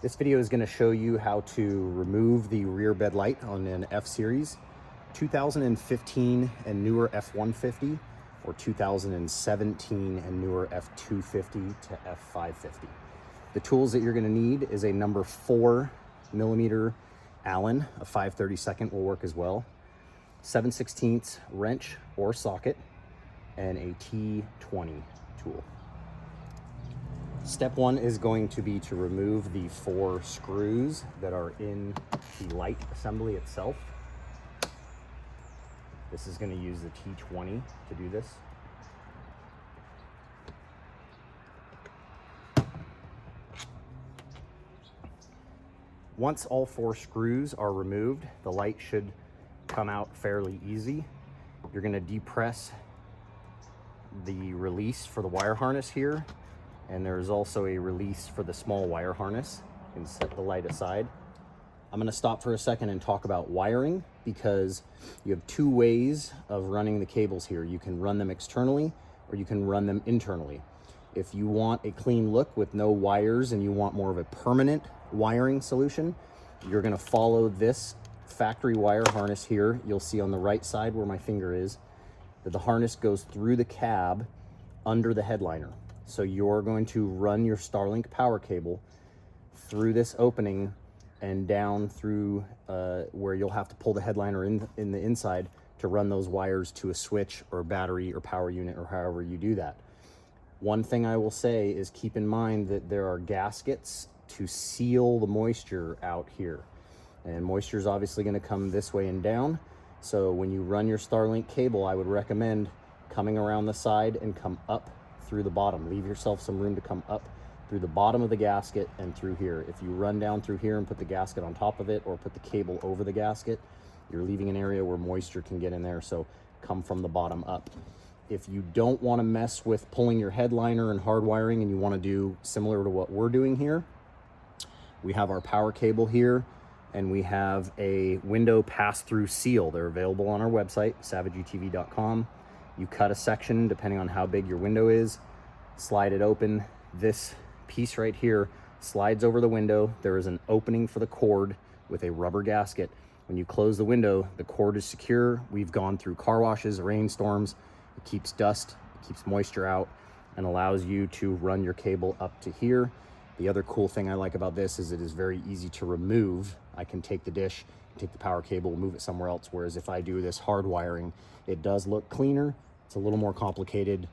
This video is going to show you how to remove the rear bed light on an F-Series 2015 and newer F-150 or 2017 and newer F-250 to F-550. The tools that you're going to need is a number 4mm Allen, a 5/32 will work as well, 7/16 wrench or socket, and a T20 tool. Step one is going to be to remove the 4 screws that are in the light assembly itself. This is going to use the T20 to do this. Once all 4 screws are removed, the light should come out fairly easy. You're going to depress the release for the wire harness here, and there's also a release for the small wire harness. You can set the light aside. I'm going to stop for a second and talk about wiring, because you have 2 ways of running the cables here. You can run them externally or you can run them internally. If you want a clean look with no wires and you want more of a permanent wiring solution, you're going to follow this factory wire harness here. You'll see on the right side where my finger is that the harness goes through the cab under the headliner. So you're going to run your Starlink power cable through this opening and down through where you'll have to pull the headliner in the inside to run those wires to a switch or battery or power unit or however you do that. One thing I will say is keep in mind that there are gaskets to seal the moisture out here. And moisture is obviously going to come this way and down. So when you run your Starlink cable, I would recommend coming around the side and come up through the bottom. Leave yourself some room to come up through the bottom of the gasket and through here. If you run down through here and put the gasket on top of it or put the cable over the gasket, you're leaving an area where moisture can get in there. So come from the bottom up. If you don't want to mess with pulling your headliner and hardwiring and you want to do similar to what we're doing here, we have our power cable here and we have a window pass-through seal. They're available on our website, savageutv.com. You cut a section depending on how big your window is, slide it open. This piece right here slides over the window. There is an opening for the cord with a rubber gasket. When you close the window, the cord is secure. We've gone through car washes, rainstorms. It keeps dust, it keeps moisture out, and allows you to run your cable up to here. The other cool thing I like about this is it is very easy to remove. I can take the dish, take the power cable, move it somewhere else, whereas if I do this hard wiring, it does look cleaner. It's a little more complicated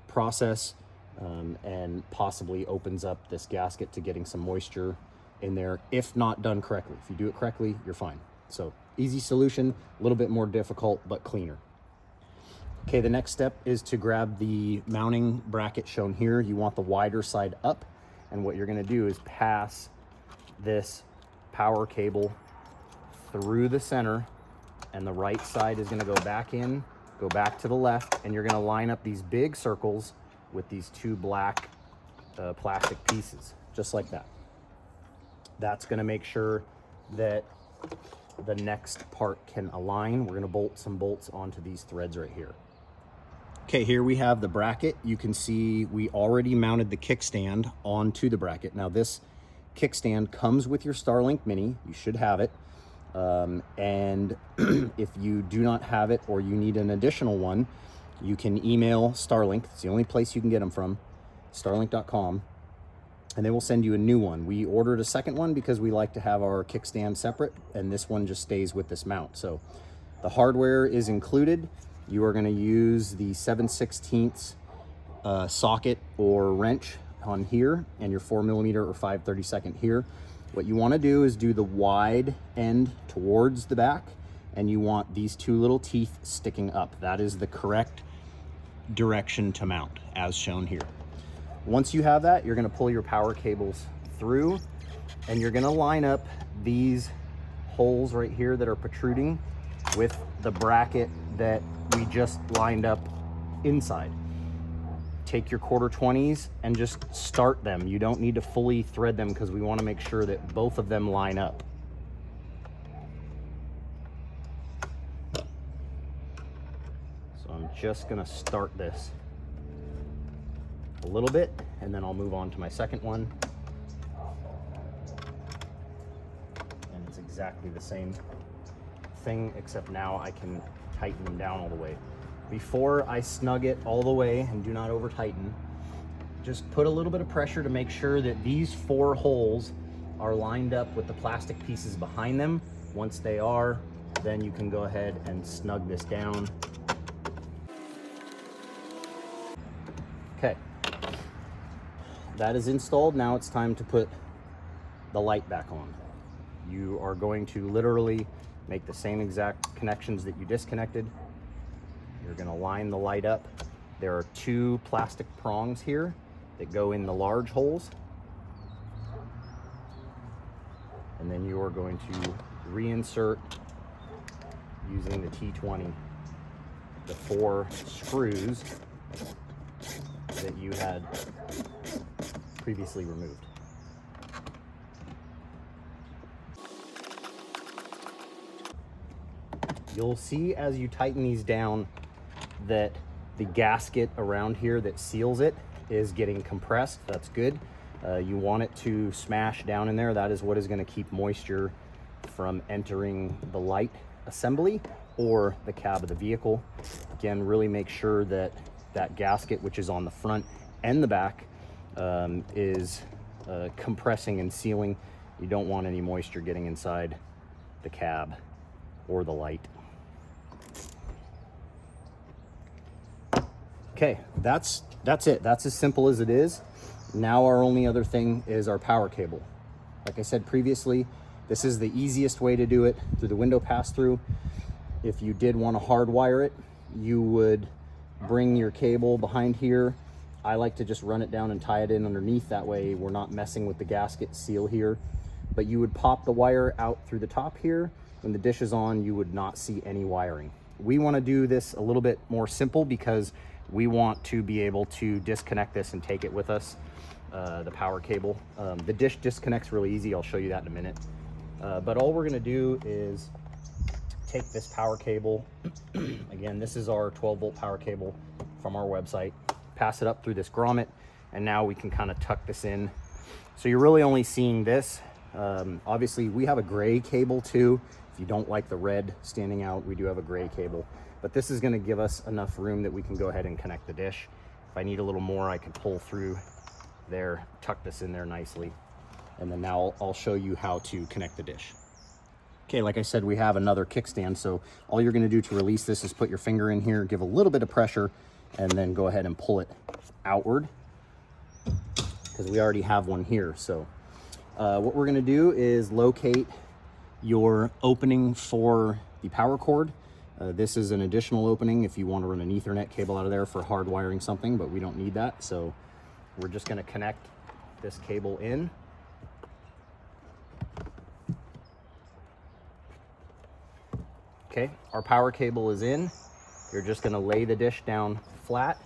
process, and possibly opens up this gasket to getting some moisture in there if not done correctly. If you do it correctly, you're fine. So easy solution, a little bit more difficult, but cleaner. Okay, the next step is to grab the mounting bracket shown here. You want the wider side up, and what you're going to do is pass this power cable through the center, and the right side is going to go back in, go back to the left, and you're going to line up these big circles with these 2 black plastic pieces, just like that. That's going to make sure that the next part can align. We're going to bolt some bolts onto these threads right here. Okay, here we have the bracket. You can see we already mounted the kickstand onto the bracket. Now this kickstand comes with your Starlink Mini. You should have it. And if you do not have it or you need an additional one, you can email Starlink. It's the only place you can get them from, starlink.com, and they will send you a new one. We ordered a second one because we like to have our kickstand separate, and this one just stays with this mount. So the hardware is included. You are going to use the 7/16 socket or wrench on here and your 4mm or 5/32 here. What you want to do is do the wide end towards the back, and you want these 2 little teeth sticking up. That is the correct direction to mount, as shown here. Once you have that, you're going to pull your power cables through, and you're going to line up these holes right here that are protruding with the bracket that we just lined up inside. Take your 1/4-20s and just start them. You don't need to fully thread them because we want to make sure that both of them line up. So I'm just going to start this a little bit, and then I'll move on to my second one. exactly the same thing, except now I can tighten them down all the way. Before I snug it all the way, and do not over tighten, just put a little bit of pressure to make sure that these 4 holes are lined up with the plastic pieces behind them. Once they are, then you can go ahead and snug this down. Okay, that is installed. Now it's time to put the light back on. You are going to literally make the same exact connections that you disconnected. You're going to line the light up. There are 2 plastic prongs here that go in the large holes. And then you are going to reinsert using the T20 the 4 screws that you had previously removed. You'll see as you tighten these down that the gasket around here that seals it is getting compressed. That's good. You want it to smash down in there. That is what is going to keep moisture from entering the light assembly or the cab of the vehicle. Again, really make sure that that gasket, which is on the front and the back, is compressing and sealing. You don't want any moisture getting inside the cab or the light. Okay, that's it. That's as simple as it is. Now our only other thing is our power cable. Like I said previously, this is the easiest way to do it through the window pass-through. If you did want to hardwire it, you would bring your cable behind here. I like to just run it down and tie it in underneath. That way we're not messing with the gasket seal here. But you would pop the wire out through the top here. When the dish is on, you would not see any wiring. We want to do this a little bit more simple because we want to be able to disconnect this and take it with us, the power cable. The dish disconnects really easy. I'll show you that in a minute. But all we're going to do is take this power cable. Again, this is our 12-volt power cable from our website. Pass it up through this grommet, and now we can kind of tuck this in. So you're really only seeing this. Obviously, we have a gray cable too. If you don't like the red standing out, we do have a gray cable. But this is going to give us enough room that we can go ahead and connect the dish. If I need a little more, I can pull through there, tuck this in there nicely. And then now I'll show you how to connect the dish. Okay, like I said, we have another kickstand. So all you're going to do to release this is put your finger in here, give a little bit of pressure, and then go ahead and pull it outward, because we already have one here. So what we're going to do is locate your opening for the power cord. This is an additional opening if you want to run an Ethernet cable out of there for hardwiring something, but we don't need that. So we're just going to connect this cable in. Okay, our power cable is in. You're just going to lay the dish down flat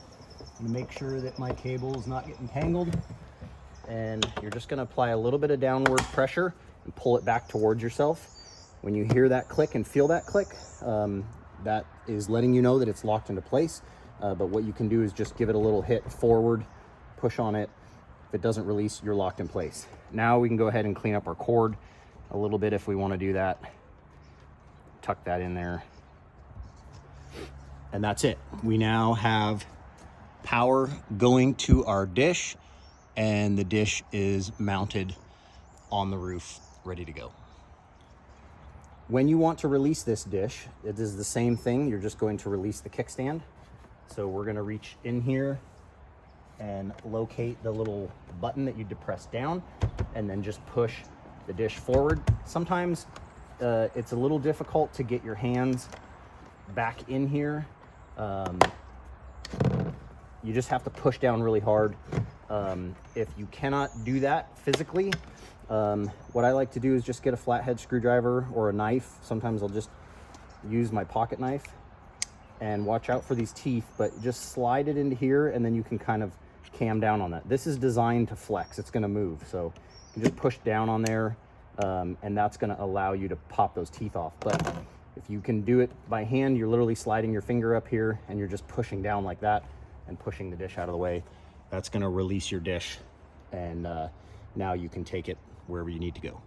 and make sure that my cable is not getting tangled. And you're just going to apply a little bit of downward pressure and pull it back towards yourself. When you hear that click and feel that click, that is letting you know that it's locked into place. But what you can do is just give it a little hit forward, push on it. If it doesn't release, you're locked in place. Now we can go ahead and clean up our cord a little bit if we want to do that. Tuck that in there. And that's it. We now have power going to our dish, and the dish is mounted on the roof, ready to go. When you want to release this dish, it is the same thing. You're just going to release the kickstand. So we're going to reach in here and locate the little button that you depress down, and then just push the dish forward. Sometimes it's a little difficult to get your hands back in here. You just have to push down really hard. If you cannot do that physically, what I like to do is just get a flathead screwdriver or a knife. Sometimes I'll just use my pocket knife, and watch out for these teeth, but just slide it into here, and then you can kind of cam down on that. This is designed to flex. It's going to move, so you can just push down on there, and that's going to allow you to pop those teeth off. But if you can do it by hand, you're literally sliding your finger up here and you're just pushing down like that and pushing the dish out of the way. That's going to release your dish, and now you can take it wherever you need to go.